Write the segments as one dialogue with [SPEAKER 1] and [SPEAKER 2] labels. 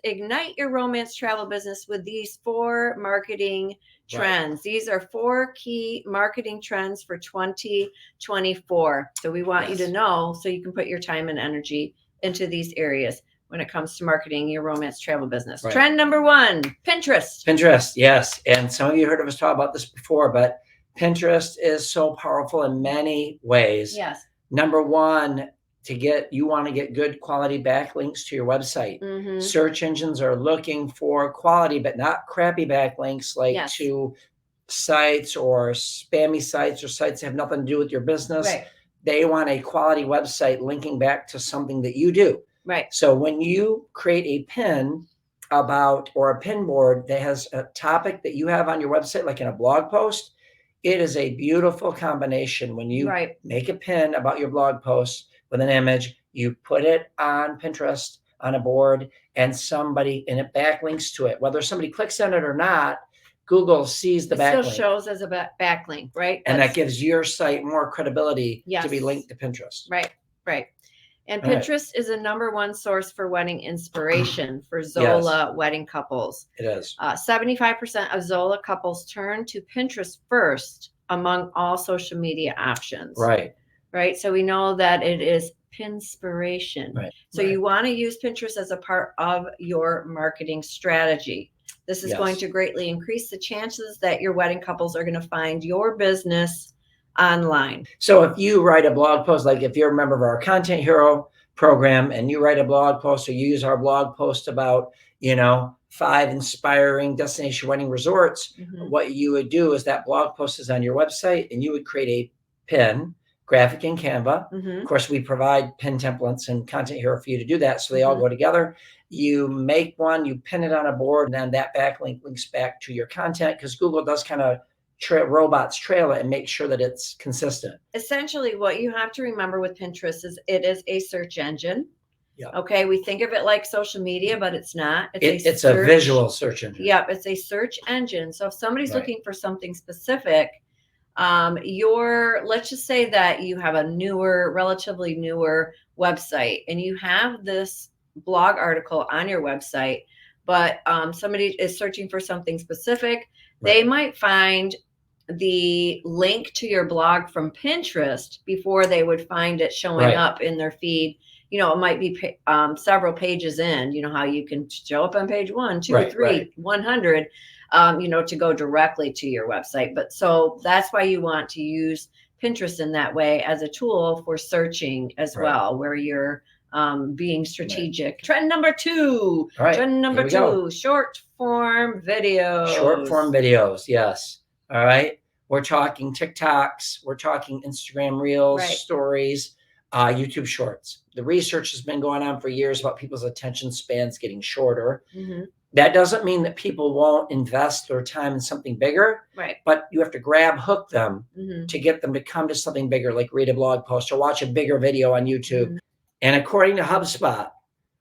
[SPEAKER 1] ignite your romance travel business with these 4 marketing trends. Right. These are 4 key marketing trends for 2024. So we want you to know so you can put your time and energy into these areas when it comes to marketing your romance travel business. Right. Trend number 1, Pinterest.
[SPEAKER 2] Pinterest, yes. And some of you heard of us talk about this before, but Pinterest is so powerful in many ways.
[SPEAKER 1] Yes.
[SPEAKER 2] Number 1, you want to get good quality backlinks to your website. Search engines are looking for quality, but not crappy backlinks like to sites or spammy sites or sites that have nothing to do with your business.
[SPEAKER 1] Right.
[SPEAKER 2] They want a quality website linking back to something that you do.
[SPEAKER 1] Right.
[SPEAKER 2] So when you create a pin or a pin board that has a topic that you have on your website, like in a blog post, it is a beautiful combination. When you make a pin about your blog post with an image, you put it on Pinterest on a board and it backlinks to it. Whether somebody clicks on it or not, Google sees the backlink.
[SPEAKER 1] It still shows as a backlink, right?
[SPEAKER 2] And that gives your site more credibility to be linked to Pinterest.
[SPEAKER 1] Right, right. And Pinterest is a #1 source for wedding inspiration for Zola wedding couples.
[SPEAKER 2] It is.
[SPEAKER 1] 75% of Zola couples turn to Pinterest first among all social media options.
[SPEAKER 2] Right.
[SPEAKER 1] Right. So we know that it is pinspiration.
[SPEAKER 2] Right.
[SPEAKER 1] So you want to use Pinterest as a part of your marketing strategy. This is going to greatly increase the chances that your wedding couples are going to find your business online.
[SPEAKER 2] So if you write a blog post, like if you're a member of our Content Hero program and you write a blog post or you use our blog post about, 5 inspiring destination wedding resorts, what you would do is that blog post is on your website and you would create a pin graphic in Canva. Of course, we provide pin templates and Content Hero for you to do that. So they all go together. You make one, you pin it on a board, and then that backlink links back to your content because Google does kind of robots trail it and make sure that it's consistent.
[SPEAKER 1] Essentially, what you have to remember with Pinterest is it is a search engine.
[SPEAKER 2] Yeah.
[SPEAKER 1] Okay. We think of it like social media, but it's not.
[SPEAKER 2] It's a visual search engine.
[SPEAKER 1] Yep. It's a search engine. So if somebody's looking for something specific, let's just say that you have a relatively newer website and you have this blog article on your website, but somebody is searching for something specific. They might find the link to your blog from Pinterest before they would find it showing up in their feed. It might be several pages in, how you can show up on page 1, 2, 3, 100, to go directly to your website. But so that's why you want to use Pinterest in that way as a tool for searching as well, where you're being strategic. Trend number 2. Trend number 2, short form videos.
[SPEAKER 2] Short form videos. Yes. All right. We're talking TikToks. We're talking Instagram Reels, stories, YouTube Shorts. The research has been going on for years about people's attention spans getting shorter. That doesn't mean that people won't invest their time in something bigger, but you have to hook them to get them to come to something bigger, like read a blog post or watch a bigger video on YouTube. And according to HubSpot,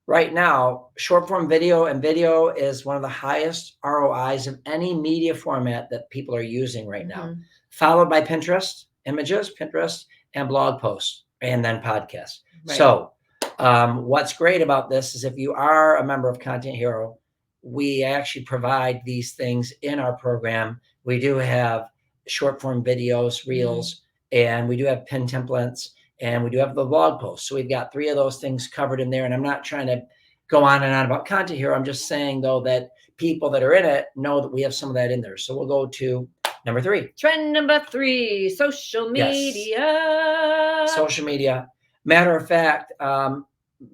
[SPEAKER 2] right now, short form video is one of the highest ROIs of any media format that people are using right now, followed by Pinterest, images, Pinterest, and blog posts, and then podcasts. So what's great about this is if you are a member of Content Hero, we actually provide these things in our program. We do have short form videos, reels, and we do have pin templates, and we do have the blog posts. So we've got 3 of those things covered in there. And I'm not trying to go on and on about Content Hero. I'm just saying, though, that people that are in it know that we have some of that in there. So we'll go to number 3.
[SPEAKER 1] Trend number 3, social media.
[SPEAKER 2] Social media. Matter of fact,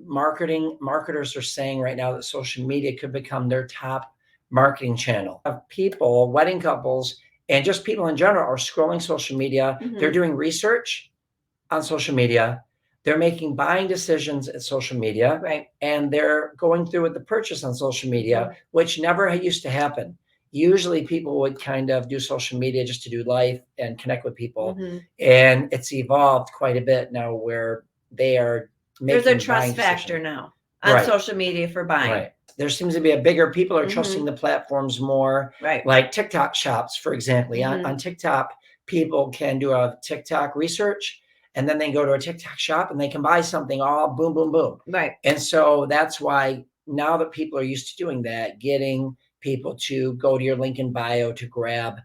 [SPEAKER 2] marketers are saying right now that social media could become their top marketing channel. People, wedding couples, and just people in general are scrolling social media. They're doing research on social media. They're making buying decisions at social media, and they're going through with the purchase on social media, which never used to happen. Usually people would kind of do social media just to do life and connect with people. And it's evolved quite a bit now where they are making
[SPEAKER 1] There's a trust factor now on social media for buying.
[SPEAKER 2] There seems to be people are trusting the platforms more. Like TikTok shops, for example. On TikTok, people can do a TikTok research, and then they go to a TikTok shop and they can buy something all boom, boom, boom. And so that's why now that people are used to doing that, getting people to go to your link in bio to grab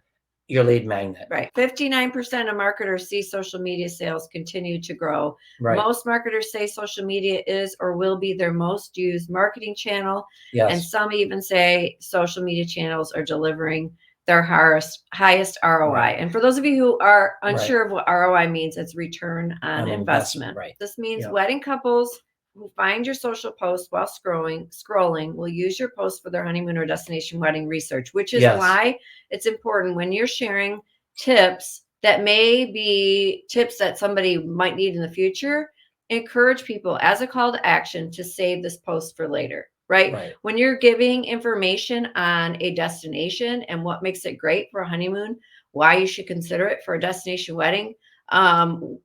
[SPEAKER 2] your lead magnet.
[SPEAKER 1] Right. 59% of marketers see social media sales continue to grow.
[SPEAKER 2] Right.
[SPEAKER 1] Most marketers say social media is or will be their most used marketing channel.
[SPEAKER 2] Yes.
[SPEAKER 1] And some even say social media channels are delivering their highest ROI.
[SPEAKER 2] Right.
[SPEAKER 1] And for those of you who are unsure
[SPEAKER 2] Right.
[SPEAKER 1] of what ROI means, it's return on investment.
[SPEAKER 2] Right.
[SPEAKER 1] This means
[SPEAKER 2] Yep.
[SPEAKER 1] wedding couples who find your social post while scrolling will use your post for their honeymoon or destination wedding research, which is
[SPEAKER 2] Yes.
[SPEAKER 1] why it's important when you're sharing tips that may be tips that somebody might need in the future. Encourage people as a call to action to save this post for later, right?
[SPEAKER 2] Right.
[SPEAKER 1] When you're giving information on a destination and what makes it great for a honeymoon, why you should consider it for a destination wedding,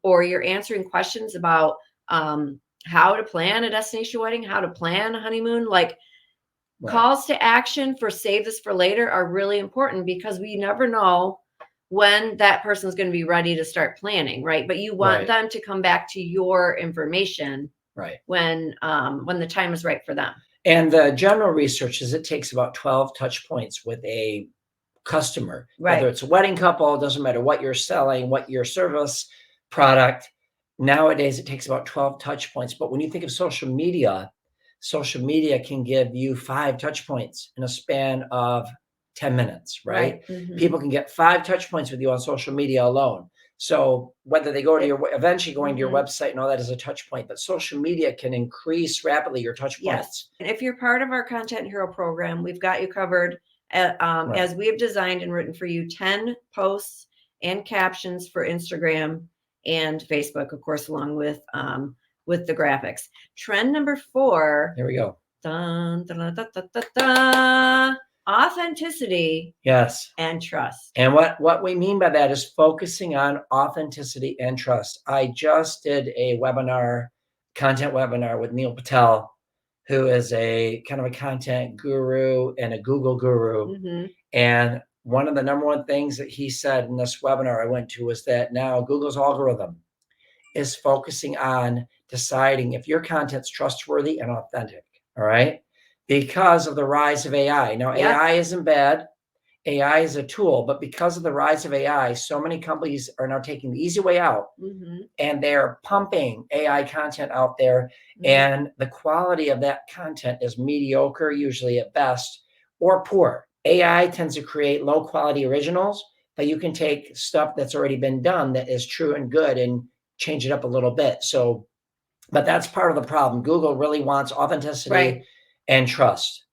[SPEAKER 1] or you're answering questions about how to plan a destination wedding, how to plan a honeymoon, like
[SPEAKER 2] Right.
[SPEAKER 1] calls to action for save this for later are really important because we never know when that person's going to be ready to start planning, right? But you want
[SPEAKER 2] Right.
[SPEAKER 1] them to come back to your information
[SPEAKER 2] Right.
[SPEAKER 1] when the time is right for them.
[SPEAKER 2] And the general research is it takes about 12 touch points with a customer,
[SPEAKER 1] Right.
[SPEAKER 2] whether it's a wedding couple, it doesn't matter what you're selling, what your service product. Nowadays, it takes about 12 touch points. But when you think of social media can give you 5 touch points in a span of 10 minutes, right?
[SPEAKER 1] Mhm.
[SPEAKER 2] People can get 5 touch points with you on social media alone. So whether they go to your, eventually going to your website and all that is a touch point, but social media can increase rapidly your touch points.
[SPEAKER 1] Yes. And if you're part of our Content Hero program, we've got you covered as we have designed and written for you 10 posts and captions for Instagram and Facebook, of course, along with the graphics. Trend number 4.
[SPEAKER 2] There we go.
[SPEAKER 1] Dun, dun, dun, dun, dun, dun, authenticity.
[SPEAKER 2] Yes.
[SPEAKER 1] And trust.
[SPEAKER 2] And what we mean by that is focusing on authenticity and trust. I just did a content webinar with Neil Patel, who is a kind of a content guru and a Google guru.
[SPEAKER 1] Mm-hmm.
[SPEAKER 2] And one of the number one things that he said in this webinar I went to was that now Google's algorithm is focusing on deciding if your content's trustworthy and authentic. All right. Because of the rise of AI. Now, AI isn't bad. AI is a tool, but because of the rise of AI, so many companies are now taking the easy way out and they're pumping AI content out there. And the quality of that content is mediocre, usually at best, or poor. AI tends to create low quality originals, but you can take stuff that's already been done that is true and good and change it up a little bit. So, but that's part of the problem. Google really wants authenticity and trust.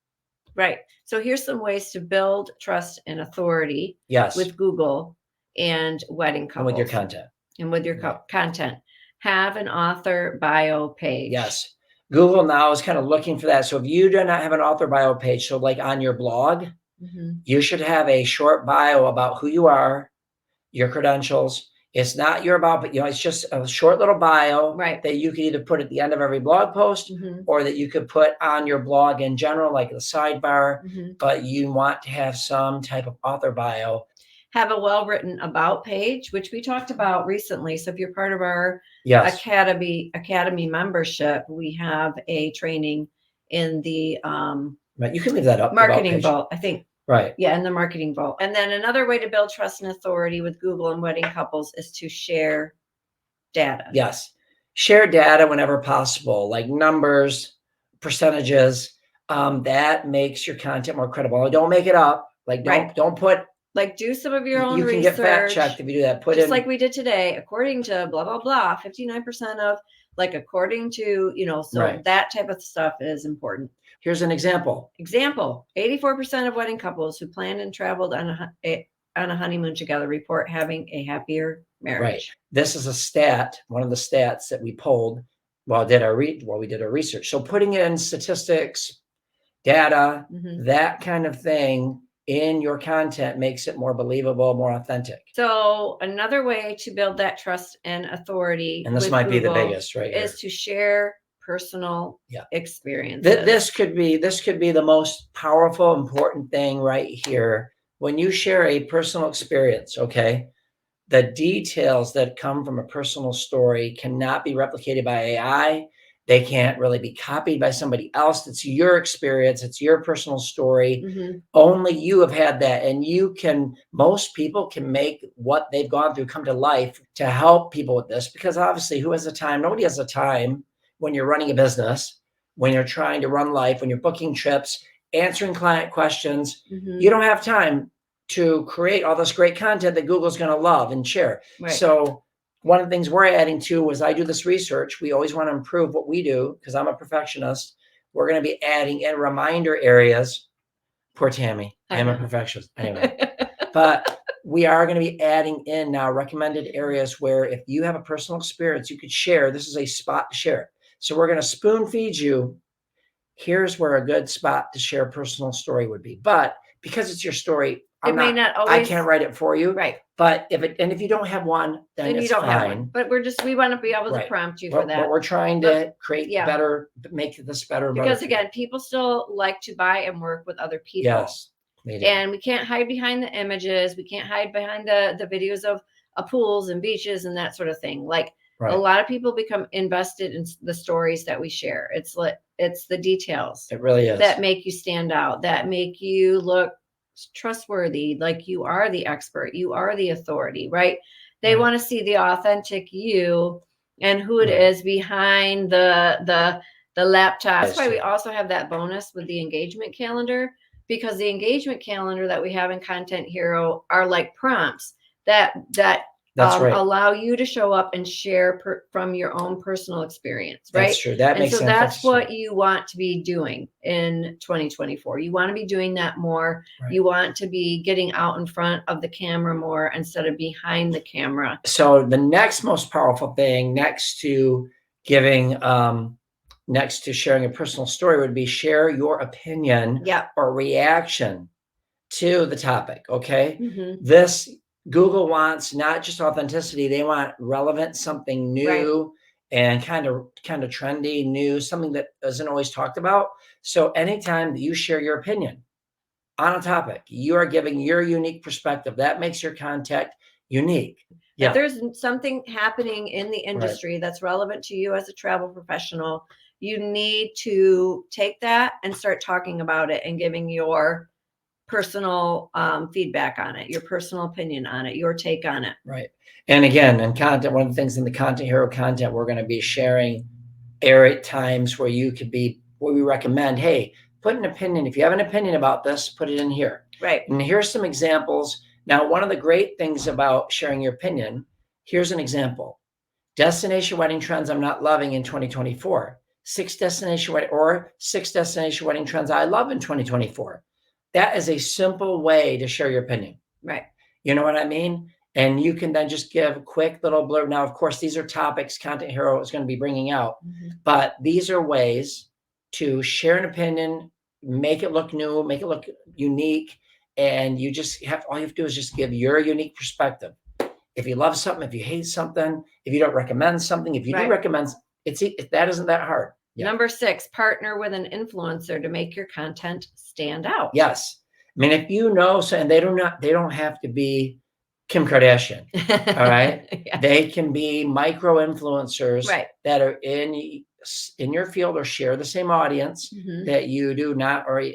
[SPEAKER 1] Right. So here's some ways to build trust and authority with Google and wedding couples.
[SPEAKER 2] And with your content.
[SPEAKER 1] And with your content. Have an author bio page.
[SPEAKER 2] Yes. Google now is kind of looking for that. So if you do not have an author bio page, so like on your blog, you should have a short bio about who you are, your credentials. It's not your about, but it's just a short little bio that you can either put at the end of every blog post or that you could put on your blog in general, like the sidebar, but you want to have some type of author bio.
[SPEAKER 1] Have a well-written about page, which we talked about recently. So if you're part of our Academy membership, we have a training in the
[SPEAKER 2] you can leave that up.
[SPEAKER 1] Marketing Vault, I think.
[SPEAKER 2] Right.
[SPEAKER 1] Yeah, in the Marketing Vault. And then another way to build trust and authority with Google and wedding couples is to share data.
[SPEAKER 2] Yes. Share data whenever possible, like numbers, percentages. That makes your content more credible. Don't make it up. Like don't put,
[SPEAKER 1] like, do some of your own
[SPEAKER 2] research. You can get fact checked if you do that.
[SPEAKER 1] Just like we did today, according to blah, blah, blah, 59% of, like, according to, so that type of stuff is important.
[SPEAKER 2] Here's an example.
[SPEAKER 1] 84% of wedding couples who planned and traveled on a honeymoon together report having a happier marriage.
[SPEAKER 2] Right. This is a stat, one of the stats that we pulled while we did our research. So putting in statistics, data, that kind of thing in your content makes it more believable, more authentic.
[SPEAKER 1] So another way to build that trust and authority,
[SPEAKER 2] and this might be the biggest, right,
[SPEAKER 1] is to share personal experiences.
[SPEAKER 2] This could be the most powerful, important thing right here. When you share a personal experience, the details that come from a personal story cannot be replicated by AI. They can't really be copied by somebody else. It's your experience. It's your personal story. Only you have had that. And most people can make what they've gone through come to life to help people with this, because obviously who has the time? Nobody has the time when you're running a business, when you're trying to run life, when you're booking trips, answering client questions. You don't have time to create all this great content that Google's going to love and share. So one of the things we're adding to is I do this research. We always want to improve what we do because I'm a perfectionist. We're going to be adding in reminder areas. Poor Tami. I am a perfectionist. Anyway, but we are going to be adding in now recommended areas where if you have a personal experience, you could share. This is a spot to share. So we're going to spoon feed you. Here's where a good spot to share a personal story would be. But because it's your story, I can't write it for you.
[SPEAKER 1] Right.
[SPEAKER 2] But if you don't have one, then it's
[SPEAKER 1] you don't
[SPEAKER 2] fine.
[SPEAKER 1] have one. But we want to be able to prompt you for that.
[SPEAKER 2] But we're trying to make this better.
[SPEAKER 1] Because again, people still like to buy and work with other people.
[SPEAKER 2] Yes.
[SPEAKER 1] And we can't hide behind the images. We can't hide behind the videos of pools and beaches and that sort of thing. Like a lot of people become invested in the stories that we share. It's the details.
[SPEAKER 2] It really is.
[SPEAKER 1] That make you stand out, that make you look trustworthy, like you are the expert, you are the authority, right? They want to see the authentic you and who it is behind the laptop. That's why we also have that bonus with the engagement calendar, because the engagement calendar that we have in Content Hero are like prompts that allow you to show up and share from your own personal experience, right?
[SPEAKER 2] That's true. That makes sense.
[SPEAKER 1] That's what you want to be doing in 2024. You want to be doing that more. Right. You want to be getting out in front of the camera more instead of behind the camera.
[SPEAKER 2] So the next most powerful thing next to sharing a personal story would be share your opinion or reaction to the topic. Okay. Google wants not just authenticity, they want relevant, something new and kind of trendy, new, something that isn't always talked about. So anytime that you share your opinion on a topic, you are giving your unique perspective. That makes your content unique.
[SPEAKER 1] If there's something happening in the industry that's relevant to you as a travel professional, you need to take that and start talking about it and giving your personal feedback on it, your personal opinion on it, your take on it.
[SPEAKER 2] Right. And again, in content, one of the things in the Content Hero content, we're going to be sharing times where we recommend, hey, put an opinion. If you have an opinion about this, put it in here.
[SPEAKER 1] Right.
[SPEAKER 2] And here's some examples. Now, one of the great things about sharing your opinion, here's an example. Destination wedding trends I'm not loving in 2024. 6 destination wedding trends I love in 2024. That is a simple way to share your opinion.
[SPEAKER 1] Right.
[SPEAKER 2] You know what I mean? And you can then just give a quick little blurb. Now, of course, these are topics Content Hero is going to be bringing out, but these are ways to share an opinion, make it look new, make it look unique. And all you have to do is just give your unique perspective. If you love something, if you hate something, if you don't recommend something, if you do recommend, that isn't that hard.
[SPEAKER 1] Yeah. Number 6, partner with an influencer to make your content stand out.
[SPEAKER 2] Yes. I mean, if you know, and they don't have to be Kim Kardashian. All right. They can be micro influencers that are in your field or share the same audience that you do,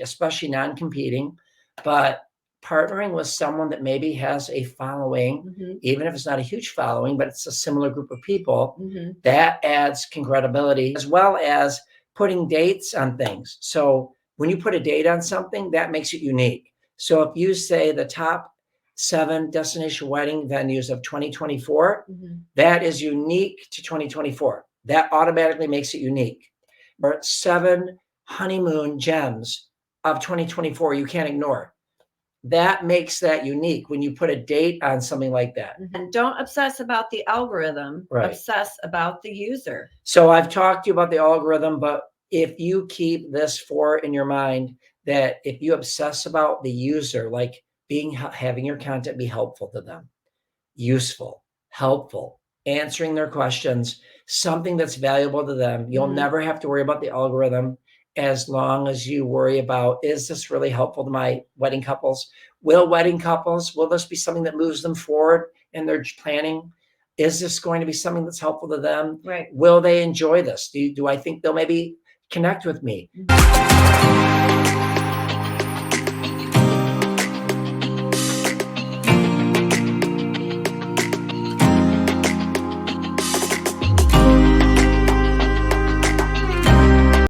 [SPEAKER 2] especially non-competing, but partnering with someone that maybe has a following, even if it's not a huge following, but it's a similar group of people, that adds credibility, as well as putting dates on things. So when you put a date on something, that makes it unique. So if you say the top 7 destination wedding venues of 2024, that is unique to 2024. That automatically makes it unique. Or 7 honeymoon gems of 2024 you can't ignore. That makes that unique when you put a date on something like that.
[SPEAKER 1] And don't obsess about the algorithm, obsess about the user.
[SPEAKER 2] So I've talked to you about the algorithm, but if you keep this in your mind, that if you obsess about the user, like having your content be helpful to them, useful, helpful, answering their questions, something that's valuable to them, you'll never have to worry about the algorithm. As long as you worry about, is this really helpful to my wedding couples? Will this be something that moves them forward in their planning? Is this going to be something that's helpful to them?
[SPEAKER 1] Right.
[SPEAKER 2] Will they enjoy this? Do I think they'll maybe connect with me?